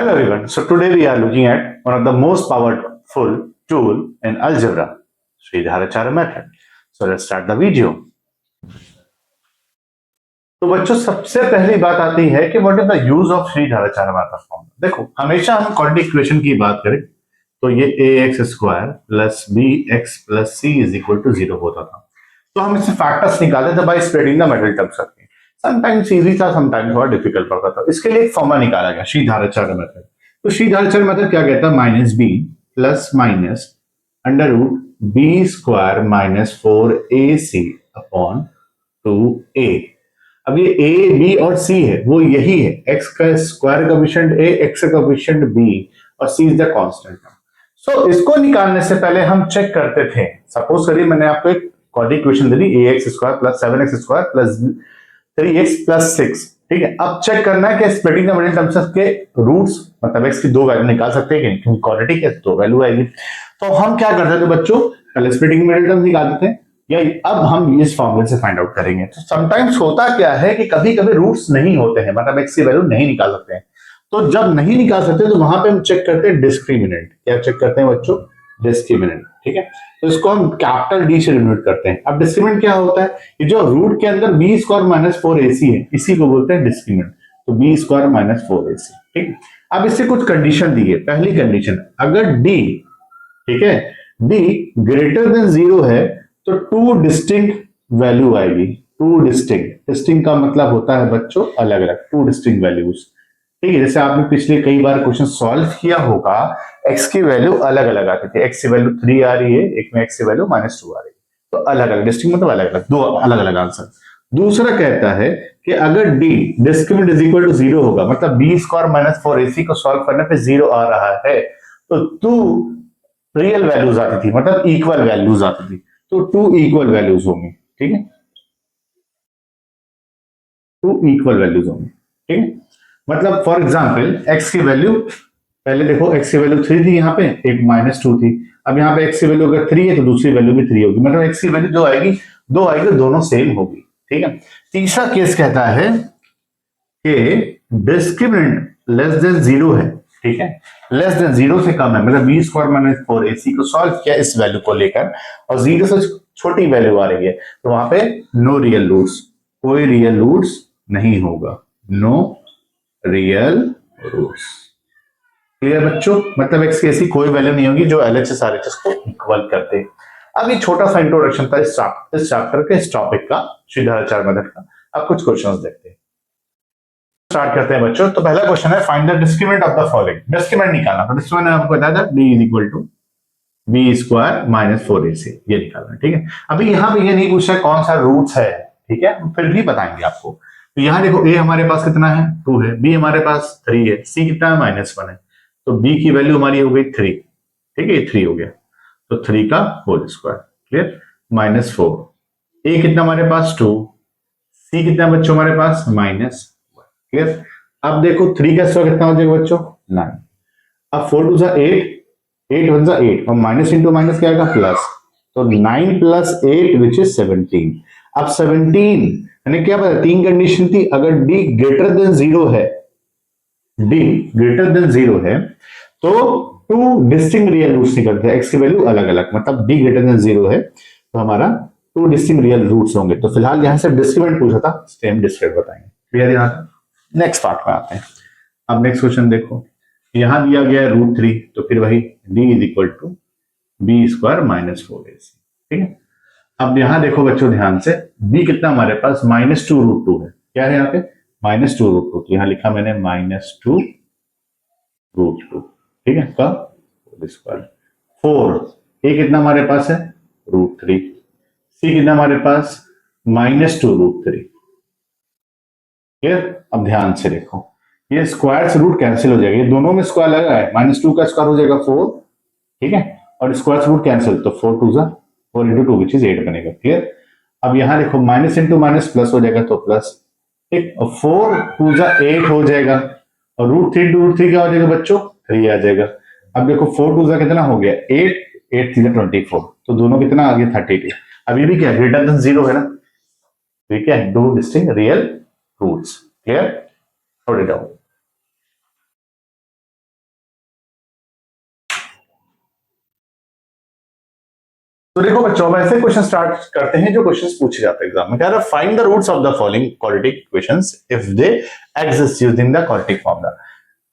Hello everyone. So today we are looking at one of the most powerful tool in algebra, Sridharacharya method. So let's start the video. तो बच्चों सबसे पहली बात आती है कि what is the use of Shridharacharya method formula. देखो हमेशा हम क्वाड्रेटिक इक्वेशन की बात करें तो ये ax square plus bx plus c is equal to 0 होता था। तो हम इससे फैक्टर्स निकालते थे by spreading the middle terms करके। समटाइम्स इजी था, समटाइम्स थोड़ा डिफिकल्ट पड़ता था। इसके लिए एक फॉर्मूला निकाला गया श्रीधाराचार्य मेथड। तो श्रीधाराचार्य मेथड क्या कहता है, minus B plus minus under root B square minus 4ac upon 2a। अब ये ए बी और सी है वो यही है, एक्स का स्क्वायर कोएफिशिएंट ए, एक्स का कोएफिशिएंट बी और सी इज द कांस्टेंट। सो इसको निकालने से पहले हम चेक करते थे, सपोज करिए मैंने आपको एक क्वाड्रेटिक इक्वेशन दे दी a x square plus 7x square plus 3x plus 6, ठीक है। अब चेक करना है कि स्प्लिटिंग द मिडिल टर्म्स के रूट्स मतलब x की दो वैल्यू निकाल सकते हैं कि नहीं, क्योंकि क्वाड्रेटिक है तो वैल्यू आएगी। तो हम क्या करते थे बच्चों, पहले स्प्लिटिंग मिडिल टर्म्स निकालते थे, या अब हम इस फॉर्मूले से फाइंड आउट करेंगे। तो समटाइम्स होता क्या है कि कभी कभी रूट्स नहीं होते हैं, मतलब x की वैल्यू नहीं निकाल सकते हैं। तो जब नहीं निकाल सकते तो वहां पे हम चेक करते हैं डिस्क्रिमिनेंट। क्या चेक करते हैं बच्चों, डिस्क्रिमिनेंट, ठीक है। तो इसको हम कैपिटल डी से डिनोट करते हैं। अब डिस्क्रिमिनेंट क्या होता है, ये जो रूट के अंदर बी स्क्वायर माइनस 4ac है इसी को बोलते हैं डिस्क्रिमिनेंट। तो बी स्क्वायर माइनस 4ac, ठीक। अब इससे कुछ कंडीशन दी है। पहली कंडीशन, अगर डी, ठीक है, डी ग्रेटर देन 0 है तो टू डिस्टिंक्ट वैल्यू आएगी। टू डिस्टिंक्ट का मतलब होता है बच्चों अलग अलग, टू डिस्टिंक्ट वैल्यूज, ठीक है। जैसे आपने पिछले कई बार क्वेश्चन सॉल्व किया होगा, x की वैल्यू अलग अलग आती थी। x की वैल्यू 3 आ रही है, एक में x की वैल्यू -2 आ रही है, तो अलग अलग डिस्टिंक्ट मतलब अलग अलग, दो अलग अलग आंसर। दूसरा कहता है कि अगर d discriminant is equal to 0 होगा, मतलब b स्क्वायर माइनस 4ac को सॉल्व करने पे 0 आ रहा है, तो टू रियल वैल्यूज आती थी, मतलब इक्वल वैल्यूज आती थी। तो टू इक्वल वैल्यूज होंगी, ठीक है, टू इक्वल वैल्यूज होंगी, ठीक है। मतलब फॉर एग्जाम्पल x की वैल्यू, पहले देखो x की वैल्यू 3 थी, यहाँ पे एक -2 थी। अब यहाँ पे x की वैल्यू अगर 3 है तो दूसरी वैल्यू भी 3 होगी, मतलब x की वैल्यू जो आएगी दो आएगी, दोनों सेम होगी, ठीक है। तीसरा केस कहता है कि डिस्क्रिमिनेंट लेस देन 0 है, ठीक है, लेस देन 0 से कम है, मतलब बी स्क्वायर माइनस 4ac को सॉल्व किया इस वैल्यू को लेकर और 0 से छोटी वैल्यू आ रही है, तो वहां पे नो रियल रूट्स, कोई रियल रूट्स नहीं होगा, नो रियल रूट्स। क्लियर बच्चों, मतलब x की ऐसी कोई वैल्यू नहीं होगी जो LHS RHS को इक्वल करते। अब ये छोटा सा इंट्रोडक्शन था इस चैप्टर के, इस टॉपिक का, श्रीधाराचार्य मेथड का। अब कुछ क्वेश्चंस देखते हैं, स्टार्ट करते हैं बच्चों। तो पहला क्वेश्चन है, find the discriminant of the following. Discriminant निकालना, तो डिस्क्रिमिनेंट आपको बताया था d is equal to B square minus 4ac, ये निकालना है, ठीक है। अभी यहाँ पे ये नहीं पूछा कौन सा रूट्स है, ठीक है, फिर भी बताएंगे आपको। तो यहाँ देखो a हमारे पास कितना है, 2 है, b हमारे पास 3 है, c कितना है, -1 है, तो b की वैल्यू हमारी हो गई 3, ठीक है, 3 हो गया, तो 3 का होल स्क्वायर, क्लियर, -4, a कितना हमारे पास 2, c कितना बच्चों हमारे पास -1, क्लियर। अब देखो 3 का स्क्वायर कितना हो जाएगा बच्चों, 9। अब 4 2 8, 8 1 8 और माइनस इंटू माइनस क्या आएगा, प्लस, तो 9 प्लस 8 विच इज 17। अब 17 यानी क्या पता, तीन कंडीशन थी, अगर d ग्रेटर देन 0 है, d ग्रेटर देन 0 है तो टू डिस्टिंक्ट रियल रूट्स निकलते हैं, x की वैल्यू अलग अलग, मतलब d ग्रेटर देन 0 है तो हमारा टू डिस्टिंक्ट रियल रूट्स होंगे। तो फिलहाल यहां से डिस्क्रिमिनेंट पूछा था, सेम डिस्क्रिमिनेंट बताएंगे, क्लियर। यहां तक नेक्स्ट पार्ट में आते हैं। अब नेक्स्ट क्वेश्चन देखो, यहां दिया गया है √3, तो फिर वही d is equal to B square minus 4ac, ठीक है। अब यहां देखो बच्चों ध्यान से, b कितना हमारे पास -2 √2 है, क्या है यहाँ पे -2 √2, तो यहां लिखा मैंने -2 √2, ठीक है, का स्क्वायर। 4 a कितना हमारे पास है √3, c कितना हमारे पास -2 √3, क्लियर। अब ध्यान से देखो, ये स्क्वायर से रूट कैंसिल हो जाएगा, ये दोनों में स्क्वायर लगा है, -2 का स्क्वायर हो जाएगा 4, ठीक है, और स्क्वायर से रूट कैंसिल, तो 4 2 4 इंटू 2 विच इज 8 बनेगा, क्लियर। अब यहां देखो माइनस इंटू माइनस प्लस हो जाएगा, तो प्लस, ठीक, और 4 2 8 हो जाएगा, और √3 इंटू √3 क्या हो जाएगा बच्चों, 3 आ जाएगा। अब देखो 4 2 कितना हो गया, 8 8 3 24, तो दोनों कितना आ गया 32। अब ये भी क्या ग्रेटर देन 0 है ना, तो ये क्या है, दो distinct real roots, clear, note it down. तो देखो बच्चों, अब ऐसे क्वेश्चन स्टार्ट करते हैं जो क्वेश्चन पूछे जाते हैं एग्जाम में। कह रहा है find the roots of the following quadratic equations if they exist using the quadratic formula.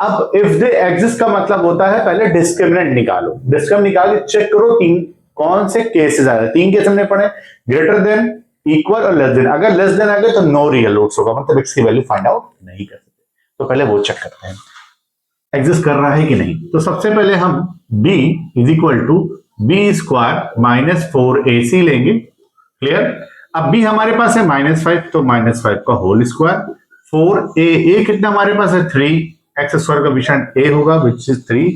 अब इफ दे एग्जिस्ट का मतलब होता है पहले डिस्क्रिमिनेंट निकालो। डिस्क्रिमिनेंट निकाल के चेक करो तीन कौन से केसेस आ रहे हैं। तीन केस हमने पढ़े, ग्रेटर देन, इक्वल और लेस देन। अगर लेस देन आ गए तो नो रियल रूट्स होगा, मतलब एक्स की वैल्यू फाइंड आउट नहीं कर सकते। तो पहले वो चेक करते हैं एग्जिस्ट कर रहा है कि नहीं। तो सबसे पहले हम b is equal to B square minus 4ac लेंगे। क्लियर। अब b हमारे पास है -5, तो -5 का होल स्क्वायर, 4a कितना हमारे पास है 3, एक्स स्क्वायर का विषय a होगा विच इज 3।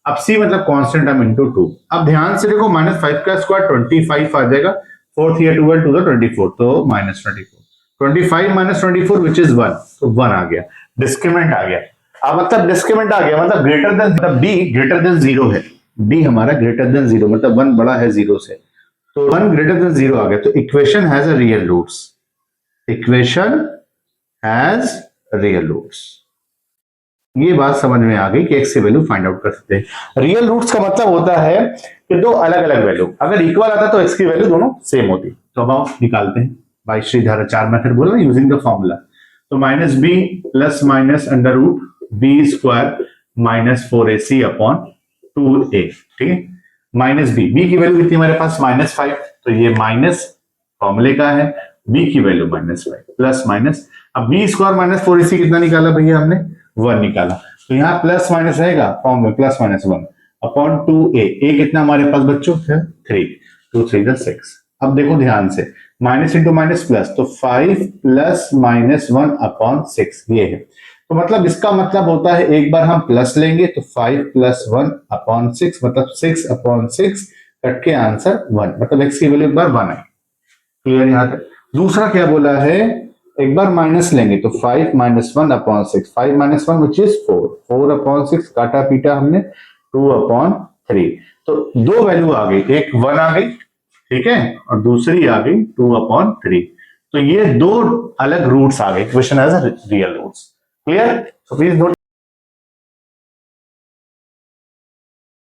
अब c मतलब कांस्टेंट टर्म इनटू 2। अब ध्यान से देखो -5 का स्क्वायर 25 आ जाएगा, 4 3 12 टू द 24, तो -24, 25 माइनस 24 विच इज 1, तो 1 आ गया, डिस्क्रिमिनेंट आ गया। अब मतलब डिस्क्रिमिनेंट आ गया, मतलब ग्रेटर देन, मतलब b ग्रेटर देन 0 है, b हमारा ग्रेटर देन 0 मतलब 1 बड़ा है 0 से, तो 1 ग्रेटर देन 0 आ गया। तो equation has a real roots, equation has real roots. ये बात समझ में आ गई कि एक्स की वैल्यू फाइंड आउट कर सकते हैं। रियल रूट्स का मतलब होता है कि दो अलग अलग वैल्यू, अगर इक्वल आता तो एक्स की वैल्यू दोनों सेम होती। तो अब हम निकालते हैं बाई श्रीधर चार मेथड बोला यूजिंग द फॉर्मूला। तो minus B plus minus under root B square minus 4ac upon 2a। ठीक है, माइनस बी की वैल्यू कितनी हमारे पास -5, तो ये माइनस फॉर्मूले का है, b की वैल्यू -5 प्लस माइनस। अब बी स्क्वायर माइनस 4ac कितना निकाला भैया हमने, 1 निकाला, तो यहाँ प्लस माइनस रहेगा फॉर्म में, plus minus 1 upon 2a। a कितना हमारे पास बच्चों है 3, 2 3 6। अब देखो ध्यान से, माइनस इंटू माइनस प्लस, तो 5 प्लस माइनस 1 अपॉन 6 ये है। तो मतलब इसका मतलब होता है एक बार हम प्लस लेंगे तो 5 प्लस 1 अपॉन 6, मतलब 6 अपॉन 6 कट के आंसर 1, मतलब एक्स की वैल्यू एक बार 1 है। क्लियर यहाँ तक। दूसरा क्या बोला है, एक बार माइनस लेंगे तो 5 minus 1 upon 6, 5 minus 1 which is 4, 4 upon 6 काटा पीटा हमने 2 अपॉन 3। तो दो वैल्यू आ गई, एक 1 आ गई, ठीक है, और दूसरी आ गई 2 अपॉन 3। तो ये दो अलग रूट्स आ गए, equation has real roots. Clear. So please note.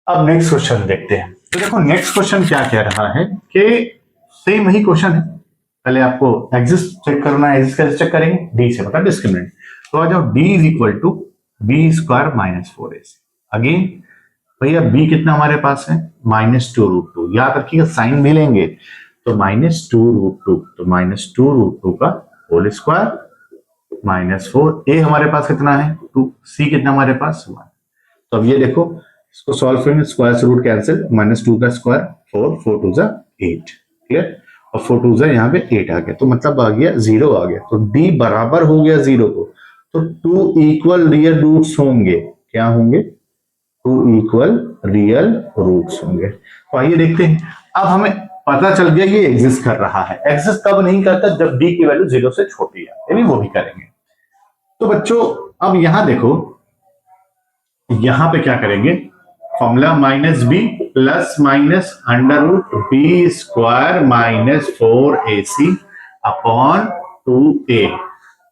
अब नेक्स्ट क्वेश्चन देखते हैं। तो देखो नेक्स्ट क्वेश्चन क्या कह रहा है कि सेम ही क्वेश्चन है, पहले आपको एग्जिस्ट चेक करना है, एग्जिस्ट कैसे चेक करेंगे, डी से, मतलब डिस्क्रिमिनेंट। तो आ जाओ, D is equal to B square minus 4ac। Again भैया बी कितना हमारे पास है -2√2, याद रखिएगा साइन भी लेंगे, तो -2√2, तो -2√2 का होल स्क्वायर -4, ए हमारे पास कितना है 2, सी कितना हमारे पास 1। तो अब ये देखो, इसको सॉल्व करेंगे, स्क्वायर से रूट कैंसिल, -2 का स्क्वायर 4, 4 2 8। क्लियर। और 4 2 यहाँ पे 8 आ गया, तो मतलब आ गया 0 आ गया, तो डी बराबर हो गया 0 को। तो 2 इक्वल रियल रूट्स होंगे, क्या होंगे, 2 इक्वल रियल रूट्स होंगे। तो आइए देखते हैं। अब हमें पता चल गया ये एग्जिस्ट कर रहा है। एग्जिस्ट कब नहीं करता, जब डी की वैल्यू 0 से छोटी है, ये भी वो भी करेंगे। तो बच्चों अब यहां देखो, यहां पे क्या करेंगे, formula -b plus minus under root B square minus 4ac upon 2a,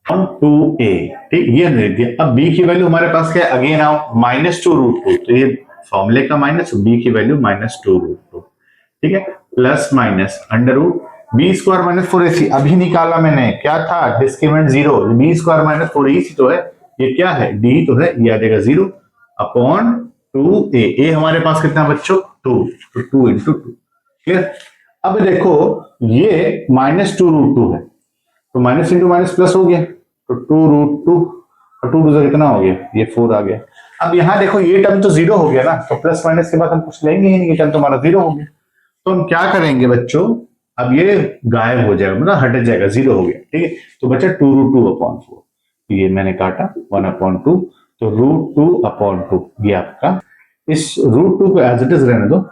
2a। ठीक, ये दे दिया। अब b की वैल्यू हमारे पास क्या है, अगेन आओ -2√2, तो ये फॉर्मूले का माइनस, b की वैल्यू -2√2। ठीक है, plus minus under root B square minus 4ac, अभी निकाला मैंने, क्या था discriminant 0, B square minus 4ac तो है, ये क्या है डी तो है, ये आ जाएगा 0 अपॉन 2a। ए हमारे पास कितना बच्चों 2, तो 2 इंटू 2। क्लियर। अब देखो ये -2√2 है, तो माइनस इंटू माइनस प्लस हो गया, तो 2√2 और 2 2 कितना हो गया, ये 4 आ गया। अब यहां देखो ये टर्म तो 0 हो गया ना, तो प्लस माइनस के बाद हम कुछ लेंगे ही नहीं, ये टर्म तो हमारा 0 हो गया। तो हम क्या करेंगे बच्चों, अब ये गायब हो जाएगा, मतलब हट जाएगा, 0 हो गया। ठीक है, तो बच्चा 2√2 अपॉन 4, ये मैंने काटा 1 अपॉन 2, तो √2 अपॉन 2 ये आपका, इस √2 को एज इट इज रहने दो।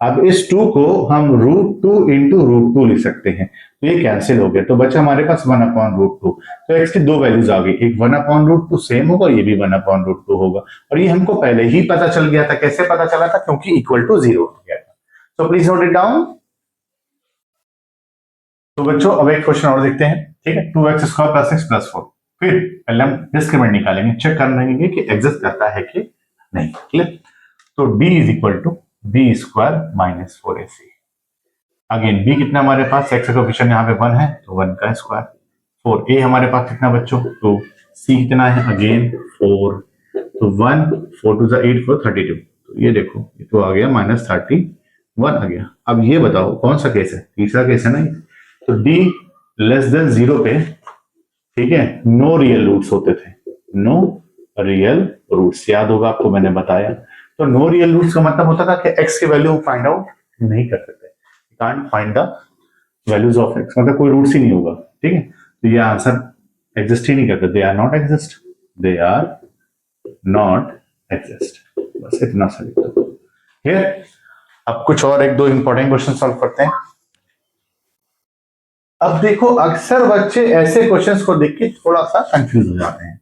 अब इस 2 को हम √2 इंटू √2 लिख सकते हैं, तो ये कैंसिल हो गया, तो बचा हमारे पास 1 अपॉन √2। तो एक्स की दो वैल्यूज आ गई, एक 1 अपॉन √2 सेम होगा, ये भी 1 अपॉन √2 होगा, और ये हमको पहले ही पता चल गया था। कैसे पता चला था, क्योंकि इक्वल टू 0 हो गया था। तो प्लीज नोट इट डाउन। तो बच्चों अब एक क्वेश्चन और देखते हैं। ठीक है, 2x स्क्वायर प्लस 6 प्लस 4, फिर पहले हम डिस्क्रिमिनेंट निकालेंगे, चेक कर लेंगे कि एग्जिस्ट करता है कि नहीं। क्लियर। तो d is equal to B square minus 4ac। Again B कितना हमारे पास, एक्स का कोएफिशिएंट यहाँ पे 1 है तो 1 का स्क्वायर। 4 ए हमारे पास कितना बच्चों, तो सी कितना है, अगेन 4, तो 1 4 2 8 4 32, तो ये देखो ये तो आ गया -31 आ गया। अब ये बताओ कौन सा केस है, तीसरा केस है ना ये। तो डी लेस देन 0 पे, ठीक है, नो रियल रूट्स होते थे, नो रियल रूट्स, याद होगा आपको मैंने बताया। तो नो रियल रूट्स का मतलब होता था कि एक्स की वैल्यू फाइंड आउट नहीं कर सकते, can't find the values of x, मतलब कोई रूट्स ही नहीं होगा, ठीक है। तो ये आंसर एग्जिस्ट ही नहीं करते, they are not exist, they are not exist, बस इतना सा लिख दो। ठीक, अब कुछ और एक दो इंपॉर्टेंट क्वेश्चन सॉल्व करते हैं। अब देखो अक्सर बच्चे ऐसे क्वेश्चंस को देख के थोड़ा सा कंफ्यूज हो जाते हैं,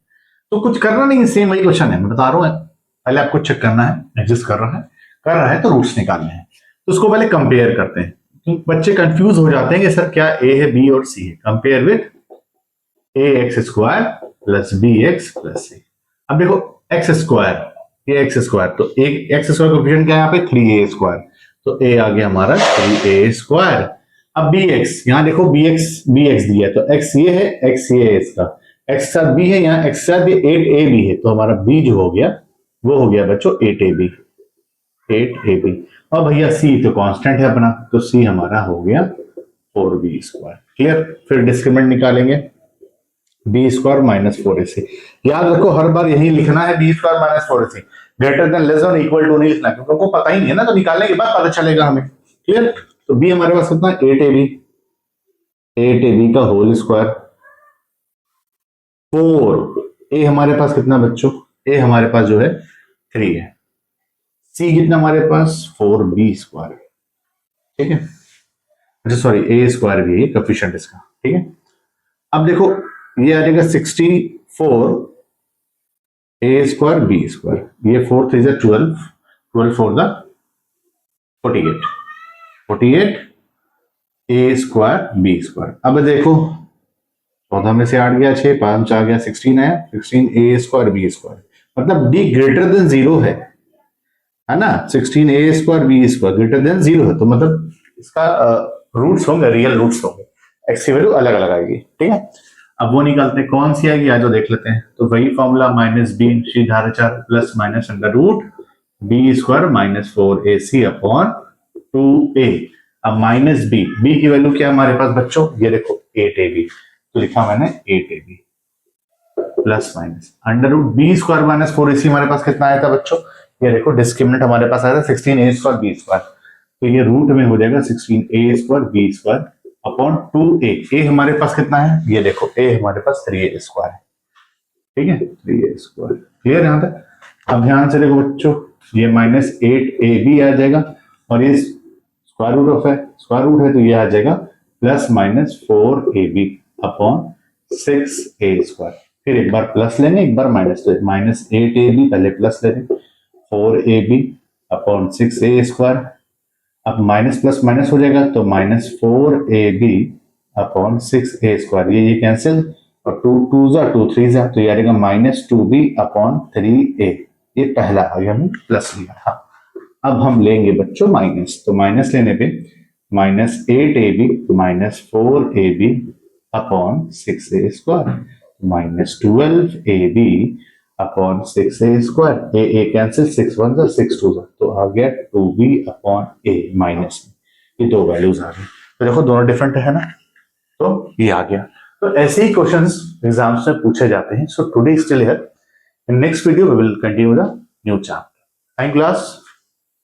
तो कुछ करना नहीं, सेम वही क्वेश्चन है, मैं बता रहा हूं, पहले आपको चेक करना है, एग्जिस्ट कर रहा है तो रूट्स निकालने हैं, तो उसको पहले कंपेयर करते हैं, क्योंकि बच्चे कंफ्यूज हो जाते हैं कि सर क्या ए है बी और सी है, compare with a x square plus b x plus c. अब देखो x square, a x square, तो एक एक्स स्क्वायर कोएफिशिएंट क्या है यहाँ पे 3a स्क्वायर, तो ए आ गया हमारा 3a स्क्वायर। अब बी एक्स, यहाँ देखो बी एक्स दिया है, तो एक्स ये है, एक्स ये है, इसका एक्स साथ बी है, यहाँ एक्स साथ 8ab है, तो हमारा बी जो हो गया वो हो गया बच्चों 8ab। और भैया सी तो कांस्टेंट है अपना, तो सी हमारा हो गया 4b स्क्वायर। क्लियर, फिर डिस्क्रिमिनेंट निकालेंगे, बी स्क्वायर माइनस 4ac, याद रखो हर बार यही लिखना है, B square minus 4ac, greater than less than equal to नहीं लिखना, क्योंकि हमको पता ही नहीं है ना, तो निकालने के बाद पता चलेगा हमें। क्लियर, तो बी हमारे पास कितना 8ab का होल स्क्वायर, 4 ए हमारे पास कितना बच्चों, ए हमारे पास जो है 3 है, सी कितना हमारे पास 4b स्क्वायर, ठीक है, अच्छा सॉरी ए स्क्वायर भी है कोएफिशिएंट इसका, ठीक है। अब देखो ये आ जाएगा 64 ए स्क्वायर बी स्क्वायर, ये 4 3 12, 12 4 48 ए स्क्वायर बी स्क्वायर। अब देखो 14 में से 8 गया, 6 5 आ गया, 16 आया, 16 ए स्क्वायर बी स्क्वायर, मतलब डी ग्रेटर देन 0 है ना, 16 a square B square greater than 0 है, तो मतलब इसका रूट्स होंगे, रियल रूट्स होंगे, एक्स की वैल्यू अलग अलग आएगी, ठीक है। अब वो निकालते हैं, कौन सी आएगी आज वो देख लेते हैं। तो वही फॉर्मूला माइनस बी धाराचार plus minus under root B square minus 4ac upon 2a। अब माइनस बी की वैल्यू क्या हमारे पास बच्चों, ये देखो 8ab, तो लिखा मैंने 8ab plus minus under root B square minus 4ac, हमारे पास कितना आया था बच्चों, ये देखो डिस्क्रिमिनेंट हमारे पास आया था 16a स्क्वायर बी स्क्वायर, तो ये रूट में हो जाएगा 16a square B square upon 2a। A हमारे पास कितना है, ये देखो ए हमारे पास 3a स्क्वायर है, ठीक है, 3a स्क्वायर। क्लियर यहाँ तक। अब ध्यान से देखो बच्चों, ये माइनस 8ab आ जाएगा, और ये स्क्वायर रूट है तो ये आ जाएगा plus minus 4ab upon 6a square. फिर एक बार प्लस लेंगे, एक बार माइनस, तो माइनस 8ab पहले प्लस ले लें, 4ab अपॉन 6a स्क्वायर। अब माइनस प्लस माइनस हो जाएगा, तो minus 4ab upon 6a square, ये कैंसिल, और 2 2 2 3 तो ये आ जाएगा माइनस 2b अपॉन 3a, ये पहला आ गया, हमने प्लस लिया था। अब हम लेंगे बच्चों माइनस, तो माइनस लेने पे minus 8ab minus 4ab upon 6a square, minus 12ab upon 6a square, a cancel, 6 1 6 2 तो आ गया 2b अपॉन a माइनस में, ये दो वैल्यूज आ गई, तो देखो दोनों डिफरेंट है ना, तो ये आ गया। तो ऐसे ही क्वेश्चंस एग्जाम्स में पूछे जाते हैं। So today still here, in next video we will continue the new chapter. Thank you class.